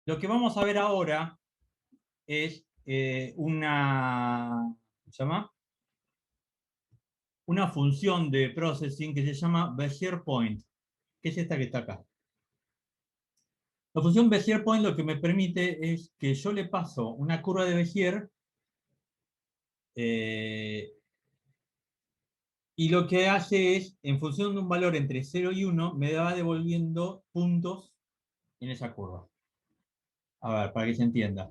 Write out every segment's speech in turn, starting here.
Lo que vamos a ver ahora es ¿cómo se llama? Una función de processing que se llama Bezier Point, que es esta que está acá. La función Bezier Point lo que me permite es que yo le paso una curva de Bezier eh, y lo que hace es, en función de un valor entre 0 y 1, me va devolviendo puntos en esa curva. A ver, para que se entienda.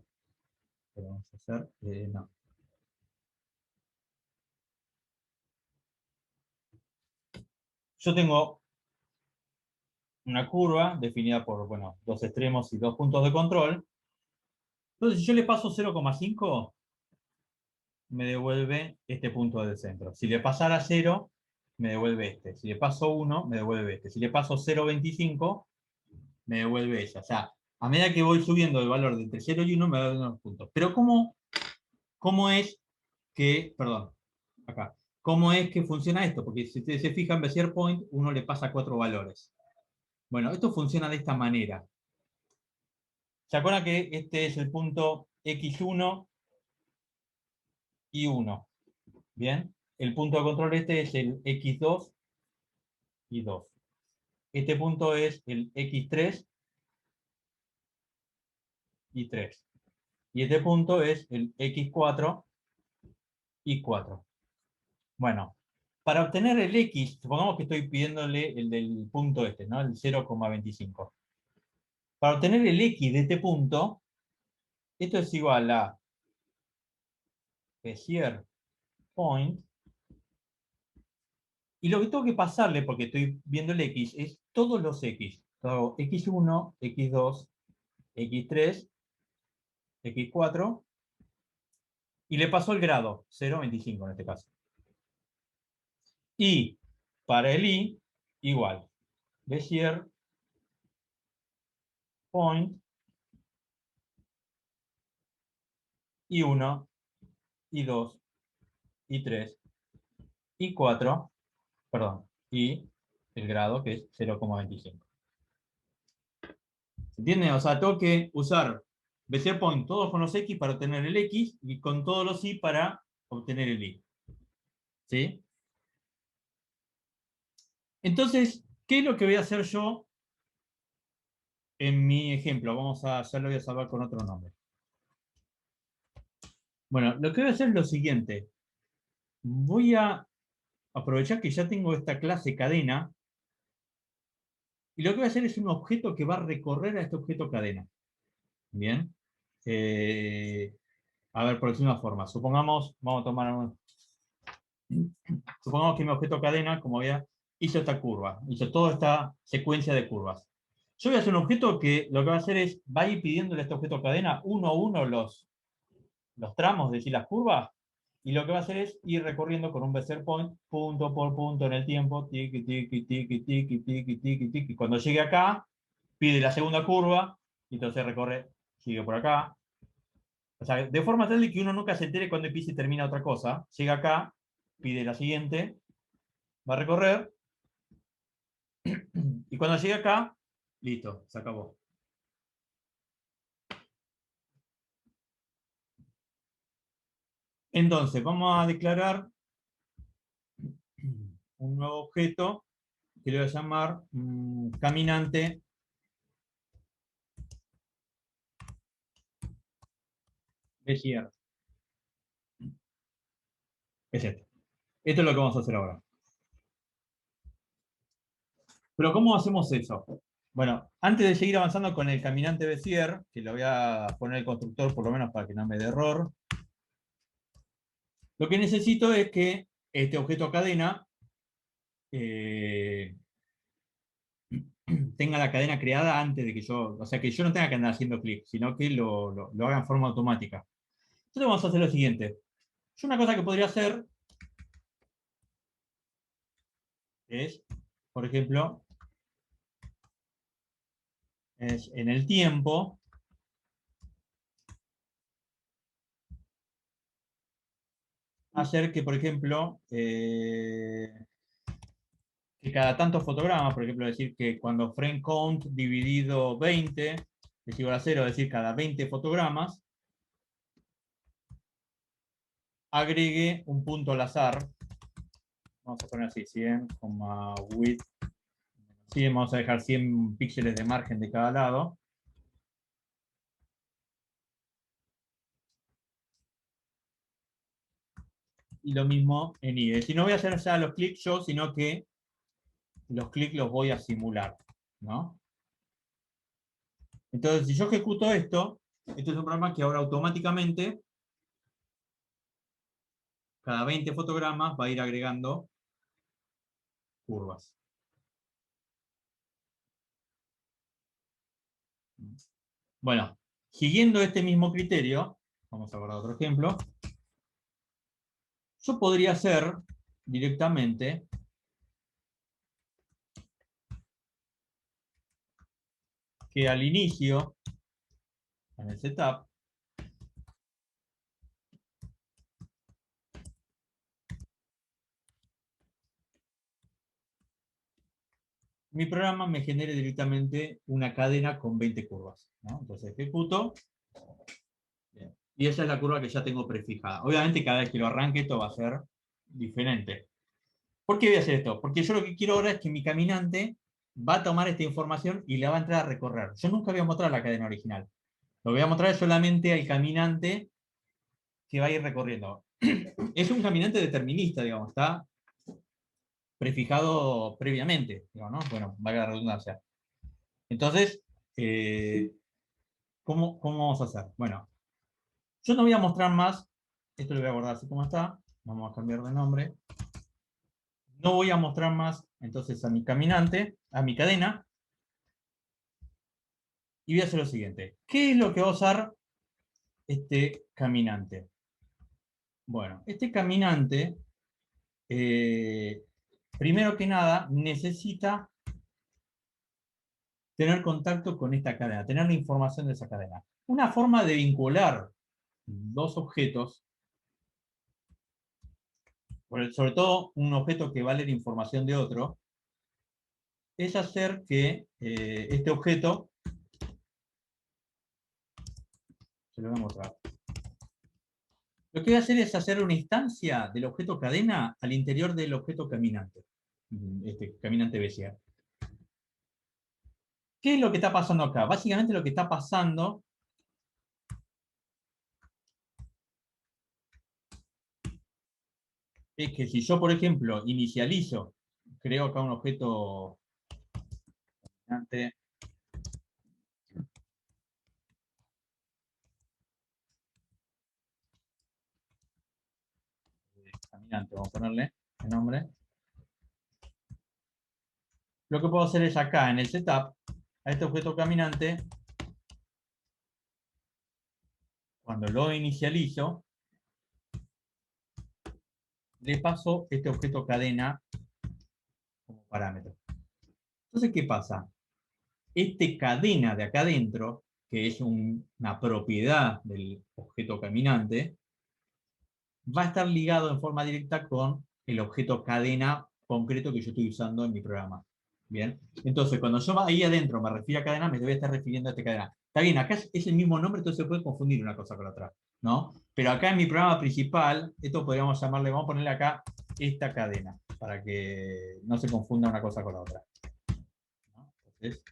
Pero vamos a hacer, no. Yo tengo una curva definida por, bueno, dos extremos y dos puntos de control. Entonces, si yo le paso 0,5, me devuelve este punto del centro. Si le pasara 0, me devuelve este. Si le paso 1, me devuelve este. Si le paso 0,25, me devuelve ese. O sea, a medida que voy subiendo el valor de entre 0 y 1, me da unos puntos. Pero ¿cómo es que, perdón, acá, cómo es que funciona esto? Porque si ustedes se fijan, Bezier Point, uno le pasa 4 valores. Bueno, esto funciona de esta manera. ¿Se acuerdan que este es el punto x1 y 1? Bien. El punto de control este es el x2 y 2. Este punto es el x3 y 3. Y este punto es el x4 y 4. Bueno, para obtener el x, supongamos que estoy pidiéndole el del punto este, ¿no? El 0,25. Para obtener el x de este punto, esto es igual a Bezier Point. Y lo que tengo que pasarle, porque estoy viendo el x, es todos los x. Todo x1, x2, x3, x4, y le paso el grado, 0,25 en este caso. Y para el i, igual. Bezier Point, i1, i2, i3, i4, perdón, y el grado que es 0,25. ¿Se entiende? O sea, tengo que usar Bezier Point todos con los x para obtener el x y con todos los y para obtener el y. ¿Sí? Entonces, ¿qué es lo que voy a hacer yo en mi ejemplo? Ya lo voy a salvar con otro nombre. Bueno, lo que voy a hacer es lo siguiente. Voy a aprovechar que ya tengo esta clase cadena y lo que voy a hacer es un objeto que va a recorrer a este objeto cadena. Bien. Eh, a ver, por decir una forma. Supongamos que mi objeto cadena, como veía, hizo esta curva, hizo toda esta secuencia de curvas. Yo voy a hacer un objeto que lo que va a hacer es, va a ir pidiéndole a este objeto cadena uno a uno los tramos, es decir, las curvas, y lo que va a hacer es ir recorriendo con un Bezier Point, punto por punto en el tiempo, tiki, tiki, tiki, tiki, tiki, tiki, tiki. Cuando llegue acá, pide la segunda curva, y entonces recorre, sigue por acá. O sea, de forma tal de que uno nunca se entere cuando empieza y termina otra cosa. Llega acá, pide la siguiente, va a recorrer, y cuando llegue acá, listo, se acabó. Entonces, vamos a declarar un nuevo objeto que le voy a llamar caminante Bezier. Es este. Esto es lo que vamos a hacer ahora. Pero ¿cómo hacemos eso? Bueno, antes de seguir avanzando con el caminante Bezier, que lo voy a poner el constructor por lo menos para que no me dé error, lo que necesito es que este objeto cadena eh, tenga la cadena creada antes de que yo, o sea, que yo no tenga que andar haciendo clic, sino que lo haga en forma automática. Entonces vamos a hacer lo siguiente. Yo una cosa que podría hacer es, por ejemplo, es en el tiempo, hacer que, por ejemplo, que cada tantos fotogramas, por ejemplo, decir que cuando frame count dividido 20 es igual a 0, es decir, cada 20 fotogramas, agregue un punto al azar. Vamos a poner así, 100, width 100, vamos a dejar 100 píxeles de margen de cada lado. Y lo mismo en id. Si no voy a hacer ya los clics yo, sino que los clics los voy a simular, ¿no? Entonces, si yo ejecuto esto es un programa que ahora automáticamente, cada 20 fotogramas, va a ir agregando curvas. Bueno, siguiendo este mismo criterio, vamos a guardar otro ejemplo, yo podría hacer directamente que al inicio, en el setup, mi programa me genere directamente una cadena con 20 curvas, ¿no? Entonces ejecuto, bien, y esa es la curva que ya tengo prefijada. Obviamente cada vez que lo arranque esto va a ser diferente. ¿Por qué voy a hacer esto? Porque yo lo que quiero ahora es que mi caminante va a tomar esta información y la va a entrar a recorrer. Yo nunca voy a mostrar la cadena original. Lo voy a mostrar solamente al caminante que va a ir recorriendo. Es un caminante determinista, digamos, está prefijado previamente, digamos, ¿no? Bueno, valga la redundancia. Entonces, ¿cómo vamos a hacer? Bueno, yo no voy a mostrar más, esto lo voy a guardar así como está, vamos a cambiar de nombre. No voy a mostrar más entonces a mi caminante, a mi cadena, y voy a hacer lo siguiente. ¿Qué es lo que va a usar este caminante? Bueno, este caminante, primero que nada, necesita tener contacto con esta cadena, tener la información de esa cadena. Una forma de vincular dos objetos, sobre todo un objeto que va a leer información de otro, es hacer que este objeto, se lo voy a mostrar, lo que voy a hacer es hacer una instancia del objeto cadena al interior del objeto caminante, este caminante Bézier. ¿Qué es lo que está pasando acá? Básicamente lo que está pasando es que si yo, por ejemplo, inicializo, creo acá un objeto caminante, vamos a ponerle el nombre. Lo que puedo hacer es acá en el setup, a este objeto caminante, cuando lo inicializo, le paso este objeto cadena como parámetro. Entonces, ¿qué pasa? Este cadena de acá adentro, que es una propiedad del objeto caminante, va a estar ligado en forma directa con el objeto cadena concreto que yo estoy usando en mi programa. Bien, entonces cuando yo ahí adentro me refiero a cadena, me debe estar refiriendo a esta cadena. Está bien, acá es el mismo nombre, entonces se puede confundir una cosa con la otra, ¿no? Pero acá en mi programa principal, esto podríamos llamarle, vamos a ponerle acá esta cadena, para que no se confunda una cosa con la otra, ¿no? Entonces,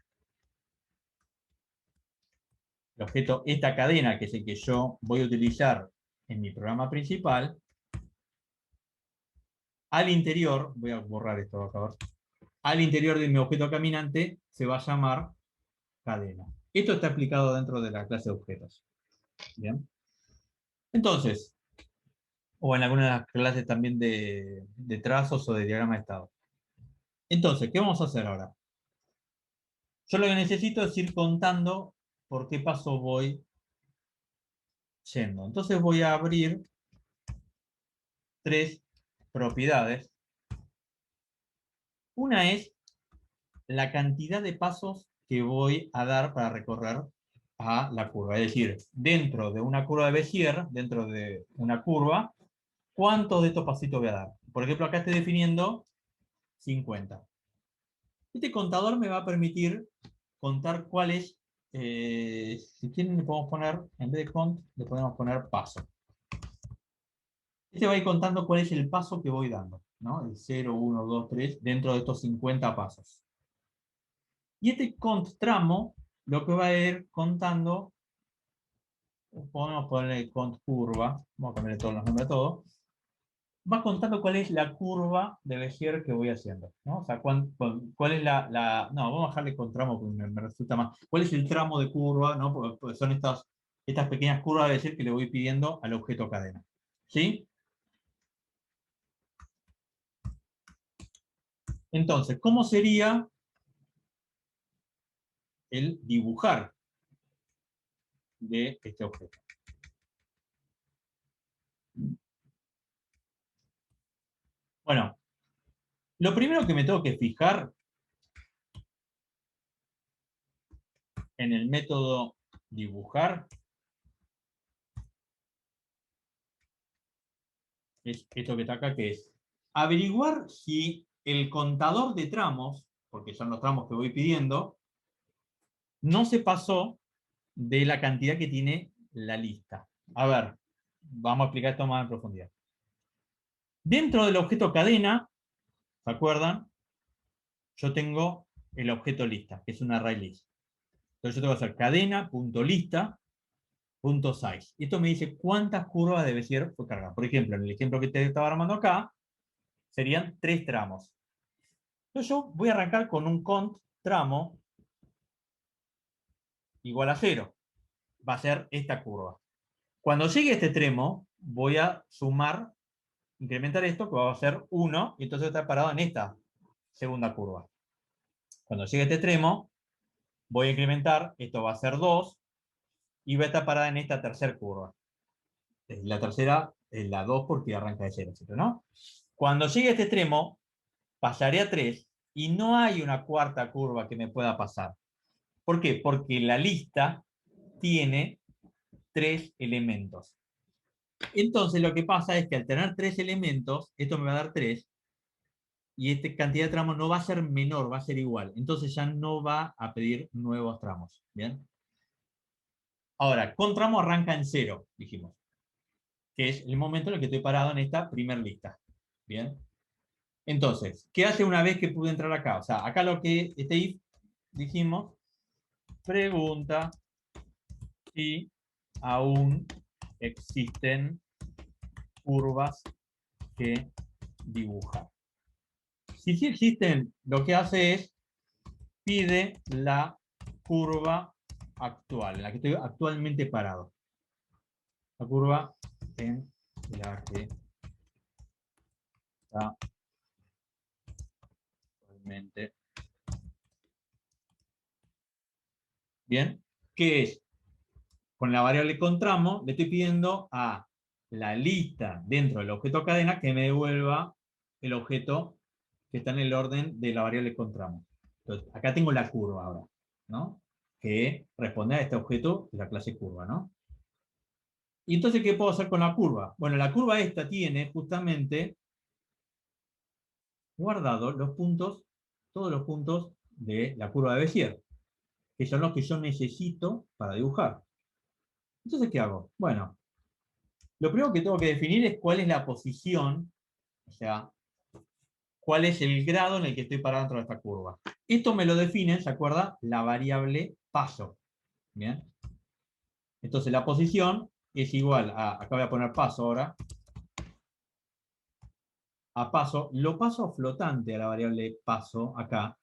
el objeto, esta cadena, que es el que yo voy a utilizar en mi programa principal, al interior, voy a borrar esto, por favor, al interior de mi objeto caminante se va a llamar cadena. Esto está explicado dentro de la clase de objetos. Bien. Entonces, o en algunas clases también de trazos o de diagrama de estado. Entonces, ¿qué vamos a hacer ahora? Yo lo que necesito es ir contando por qué paso voy yendo. Entonces voy a abrir tres propiedades. Una es la cantidad de pasos que voy a dar para recorrer a la curva. Es decir, dentro de una curva de Bézier, dentro de una curva, ¿cuántos de estos pasitos voy a dar? Por ejemplo, acá estoy definiendo 50. Este contador me va a permitir contar cuál es Si quieren le podemos poner, en vez de cont, le podemos poner paso. Este va a ir contando cuál es el paso que voy dando, ¿no? El 0, 1, 2, 3, dentro de estos 50 pasos. Y este cont tramo, lo que va a ir contando, podemos ponerle cont curva, vamos a ponerle todos los nombres a todos, va contando cuál es la curva de Bézier que voy haciendo, ¿no? O sea, cuál es no, vamos a dejarle con tramo porque me resulta más. ¿Cuál es el tramo de curva, ¿no? Porque son estas pequeñas curvas de Bézier que le voy pidiendo al objeto cadena. ¿Sí? Entonces, ¿cómo sería el dibujar de este objeto? Bueno, lo primero que me tengo que fijar en el método dibujar es esto que está acá, que es averiguar si el contador de tramos, porque son los tramos que voy pidiendo, no se pasó de la cantidad que tiene la lista. A ver, vamos a explicar esto más en profundidad. Dentro del objeto cadena, ¿se acuerdan? Yo tengo el objeto lista, que es un array list. Entonces yo tengo que hacer cadena.lista.size. Y esto me dice cuántas curvas de Bézier fue cargada. Por ejemplo, en el ejemplo que te estaba armando acá, serían 3 tramos. Entonces yo voy a arrancar con un cont tramo igual a 0. Va a ser esta curva. Cuando llegue a este extremo, voy a sumar, incrementar esto, que va a ser 1, y entonces está parado en esta segunda curva. Cuando llegue a este extremo, voy a incrementar, esto va a ser 2, y va a estar parada en esta tercera curva. La tercera es la 2 porque arranca de 0, ¿no? Cuando llegue a este extremo, pasaré a 3, y no hay una cuarta curva que me pueda pasar. ¿Por qué? Porque la lista tiene 3 elementos. Entonces lo que pasa es que al tener 3 elementos, esto me va a dar 3, y esta cantidad de tramos no va a ser menor, va a ser igual. Entonces ya no va a pedir nuevos tramos. ¿Bien? Ahora, con tramo arranca en 0, dijimos, que es el momento en el que estoy parado en esta primera lista. ¿Bien? Entonces, ¿qué hace una vez que pude entrar acá? O sea, acá lo que este if, dijimos, pregunta si aún existen curvas que dibujar. Si sí existen, lo que hace es pide la curva actual, en la que estoy actualmente parado. La curva en la que está actualmente. Bien, ¿qué es? Con la variable con tramo le estoy pidiendo a la lista dentro del objeto cadena que me devuelva el objeto que está en el orden de la variable con tramo. Entonces, acá tengo la curva ahora, ¿no? Que responde a este objeto de la clase curva, ¿no? Y entonces, ¿qué puedo hacer con la curva? Bueno, la curva esta tiene justamente guardados los puntos, todos los puntos de la curva de Bézier, que son los que yo necesito para dibujar. Entonces, ¿qué hago? Bueno, lo primero que tengo que definir es cuál es la posición, o sea, cuál es el grado en el que estoy parado dentro de esta curva. Esto me lo define, ¿se acuerda? La variable paso. ¿Bien? Entonces la posición es igual a, acá voy a poner paso ahora, a paso, lo paso flotante a la variable paso acá,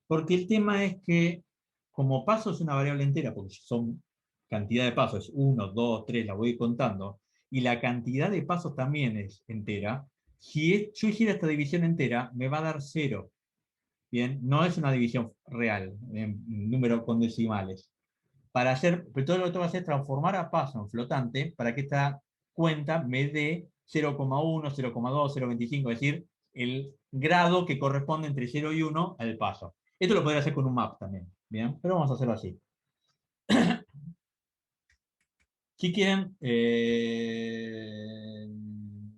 porque el tema es que como paso es una variable entera, porque son cantidad de pasos, 1, 2, 3, la voy contando, y la cantidad de pasos también es entera, si yo hiciera esta división entera, me va a dar 0. Bien, no es una división real, en número con decimales. Para hacer, pero todo lo que tengo que hacer es transformar a paso en flotante para que esta cuenta me dé 0,1, 0,2, 0,25, es decir, el grado que corresponde entre 0 y 1 al paso. Esto lo podría hacer con un map también, ¿bien? Pero vamos a hacerlo así. Si quieren,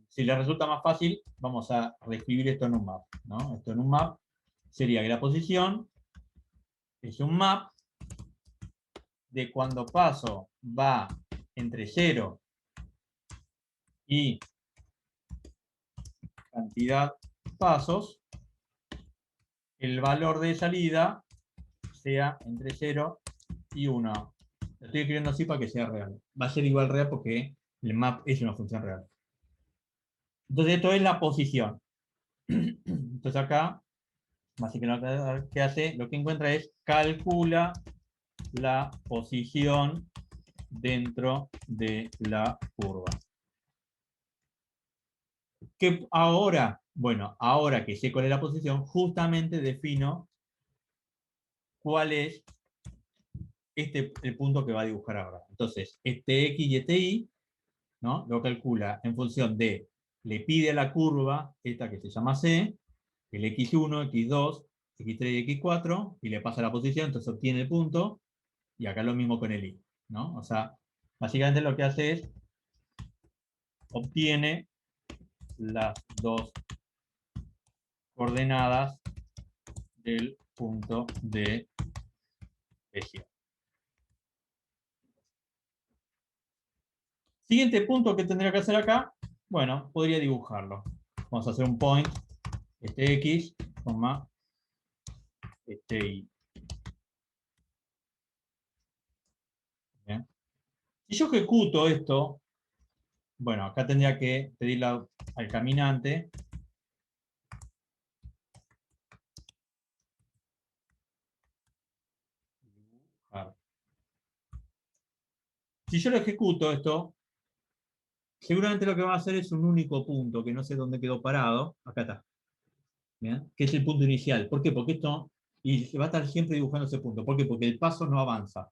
si les resulta más fácil, vamos a reescribir esto en un map, ¿no? Esto en un map sería que la posición es un map de cuando paso va entre 0 y cantidad pasos, el valor de salida sea entre 0 y 1. Lo estoy escribiendo así para que sea real. Va a ser igual real porque el map es una función real. Entonces esto es la posición. Entonces acá, básicamente lo que hace, lo que encuentra es calcula la posición dentro de la curva. ¿Qué ahora? Bueno, ahora que sé cuál es la posición, justamente defino cuál es el punto que va a dibujar ahora. Entonces, este X y este Y, ¿no? Lo calcula en función de, le pide a la curva, esta que se llama C, el X1, X2, X3 y X4, y le pasa la posición, entonces obtiene el punto, y acá lo mismo con el Y, ¿no? O sea, básicamente lo que hace es, obtiene las dos coordenadas del punto de eje. Siguiente punto que tendría que hacer acá, bueno, podría dibujarlo. Vamos a hacer un point, este X, este Y. ¿Bien? Si yo ejecuto esto, bueno, acá tendría que pedirle al caminante dibujar. Si yo lo ejecuto esto, seguramente lo que va a hacer es un único punto, que no sé dónde quedó parado. Acá está. ¿Bien? Que es el punto inicial. ¿Por qué? Porque esto, y va a estar siempre dibujando ese punto. ¿Por qué? Porque el paso no avanza.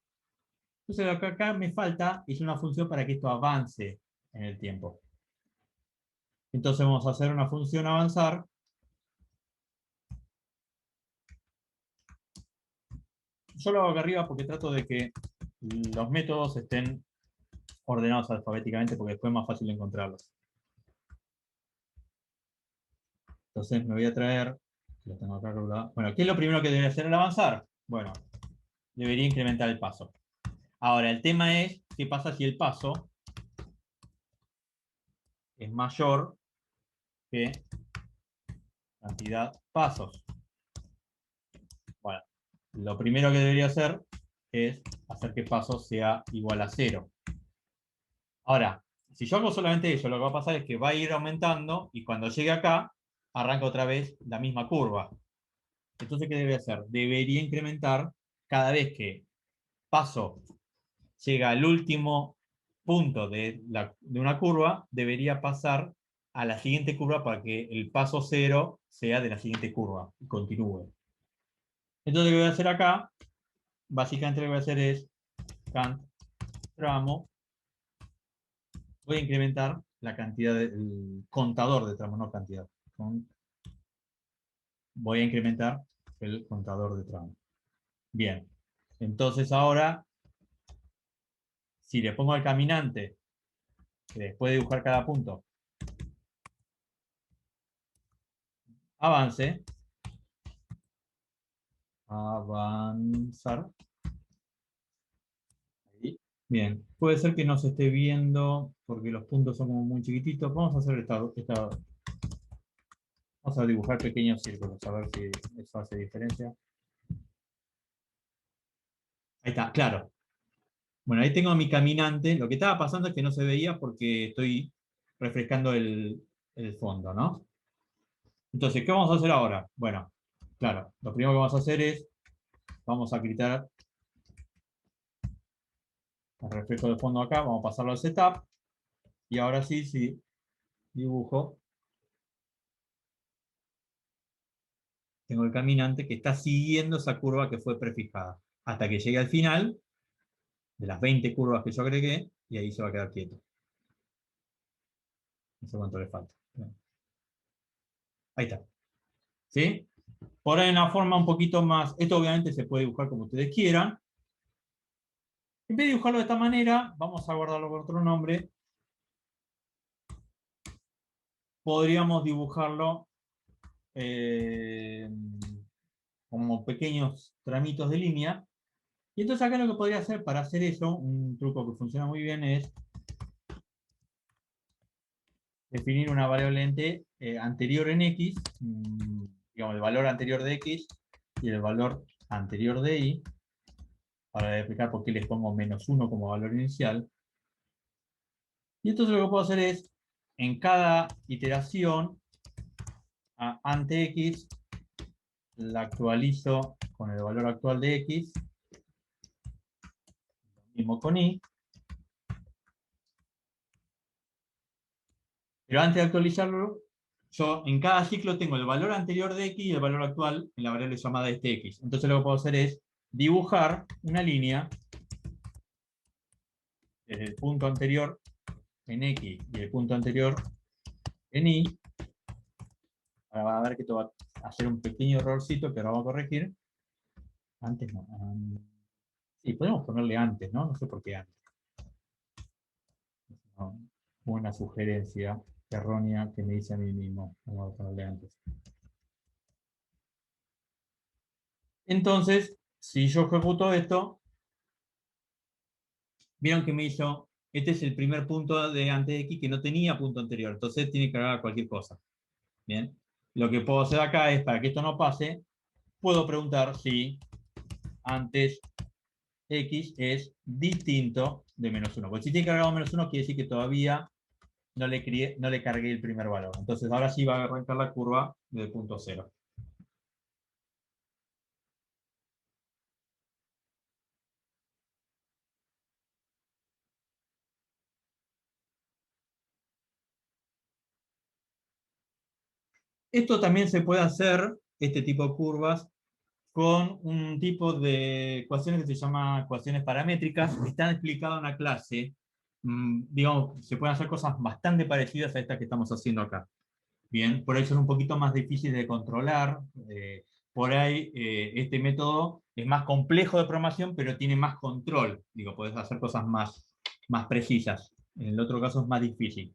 Entonces lo que acá me falta es una función para que esto avance en el tiempo. Entonces vamos a hacer una función avanzar. Yo lo hago acá arriba porque trato de que los métodos estén ordenados alfabéticamente porque después es más fácil encontrarlos. Entonces me voy a traer, lo tengo acá calculado. Bueno, ¿qué es lo primero que debería hacer al avanzar? Bueno, debería incrementar el paso. Ahora, el tema es, ¿qué pasa si el paso es mayor que cantidad pasos? Bueno, lo primero que debería hacer es hacer que paso sea igual a 0. Ahora, si yo hago solamente eso, lo que va a pasar es que va a ir aumentando y cuando llegue acá, arranca otra vez la misma curva. Entonces, ¿qué debe hacer? Debería incrementar cada vez que paso llega al último punto de una curva, debería pasar a la siguiente curva para que el paso 0 sea de la siguiente curva y continúe. Entonces, lo que voy a hacer acá, básicamente lo que voy a hacer es cant tramo, voy a incrementar la cantidad del contador de tramo, no cantidad. Voy a incrementar el contador de tramo. Bien, entonces ahora, si le pongo al caminante, que después de dibujar cada punto, avance, avanzar. Ahí. Bien, puede ser que no se esté viendo porque los puntos son como muy chiquititos. Vamos a hacer vamos a dibujar pequeños círculos, a ver si eso hace diferencia. Ahí está, claro. Bueno, ahí tengo a mi caminante. Lo que estaba pasando es que no se veía porque estoy refrescando el fondo, ¿no? Entonces, ¿qué vamos a hacer ahora? Bueno, claro, lo primero que vamos a hacer es, vamos a quitar el reflejo de fondo acá, vamos a pasarlo al setup, y ahora sí, sí, dibujo, tengo el caminante que está siguiendo esa curva que fue prefijada, hasta que llegue al final de las 20 curvas que yo agregué, y ahí se va a quedar quieto. No sé cuánto le falta. Ahí está. ¿Sí? Por ahí una forma un poquito más, esto obviamente se puede dibujar como ustedes quieran. En vez de dibujarlo de esta manera, vamos a guardarlo con otro nombre. Podríamos dibujarlo eh, como pequeños tramitos de línea. Y entonces acá lo que podría hacer para hacer eso, un truco que funciona muy bien es definir una variable anterior en x, digamos el valor anterior de x y el valor anterior de y, para explicar por qué les pongo -1 como valor inicial. Y entonces lo que puedo hacer es, en cada iteración, ante x, la actualizo con el valor actual de x, lo mismo con y, pero antes de actualizarlo, yo en cada ciclo tengo el valor anterior de x y el valor actual en la variable llamada x. Entonces lo que puedo hacer es dibujar una línea desde el punto anterior en x y el punto anterior en y. Ahora va a ver que esto va a hacer un pequeño errorcito que ahora vamos a corregir. Antes no. Sí, podemos ponerle antes, ¿no? No sé por qué antes. No, una sugerencia errónea que me hice a mí mismo. Vamos a ponerle antes. Entonces, si yo ejecuto esto, vieron que me hizo, este es el primer punto de antes de x que no tenía punto anterior, entonces tiene que cargar cualquier cosa. Bien, lo que puedo hacer acá es, para que esto no pase, puedo preguntar si antes x es distinto de -1. Porque si tiene cargado -1, quiere decir que todavía no le cargué el primer valor. Entonces ahora sí va a arrancar la curva del punto 0. Esto también se puede hacer, este tipo de curvas, con un tipo de ecuaciones que se llama ecuaciones paramétricas, que están explicadas en la clase. Digamos, se pueden hacer cosas bastante parecidas a estas que estamos haciendo acá. Bien, por ahí son un poquito más difíciles de controlar. Por ahí este método es más complejo de programación, pero tiene más control. Digo, podés hacer cosas más precisas. En el otro caso es más difícil.